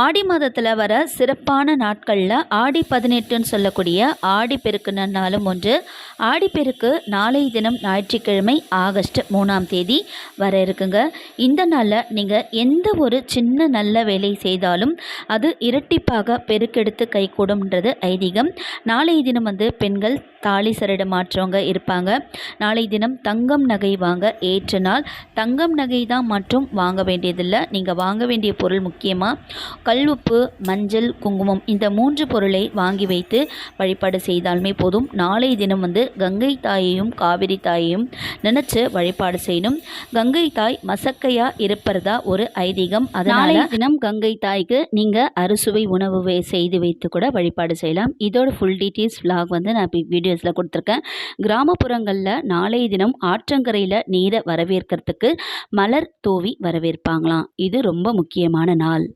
ஆடி மாதத்தில் வர சிறப்பான நாட்களில் ஆடி 18ன்னு சொல்லக்கூடிய ஆடி பெருக்கு நாளும் ஒன்று. ஆடிப்பெருக்கு நாளைய தினம் ஞாயிற்றுக்கிழமை ஆகஸ்ட் 3ஆம் தேதி வர இருக்குங்க. இந்த நாளில் நீங்கள் எந்த ஒரு சின்ன நல்ல வேலை செய்தாலும் அது இரட்டிப்பாக பெருக்கெடுத்து கைகூடும்ன்றது ஐதீகம். நாளைய தினம் பெண்கள் தாலி சரடு மாற்றவங்க இருப்பாங்க. நாளைய தினம் தங்கம் நகை வாங்க ஏற்ற நாள். தங்கம் நகை தான் மற்றும் வாங்க வேண்டியதில்லை. நீங்கள் வாங்க வேண்டிய பொருள் முக்கியமாக கல்லுப்பு, மஞ்சள், குங்குமம் இந்த 3 பொருளை வாங்கி வைத்து வழிபாடு செய்தாலுமே போதும். நாளைய தினம் கங்கை தாயையும் காவிரி தாயையும் நினச்சி வழிபாடு செய்யணும். கங்கை தாய் மசக்கையாக இருப்பதா ஒரு ஐதீகம். அதனால் தினம் கங்கை தாய்க்கு நீங்கள் அறுசுவை உணவு செய்து வைத்து கூட வழிபாடு செய்யலாம். இதோட ஃபுல் டீட்டெயில்ஸ் விலாக் நான் வீடியோஸில் கொடுத்துருக்கேன். கிராமப்புறங்களில் நாளைய தினம் ஆற்றங்கரையில் நீரை வரவேற்கிறதுக்கு மலர் தூவி வரவேற்பாங்களாம். இது ரொம்ப முக்கியமான நாள்.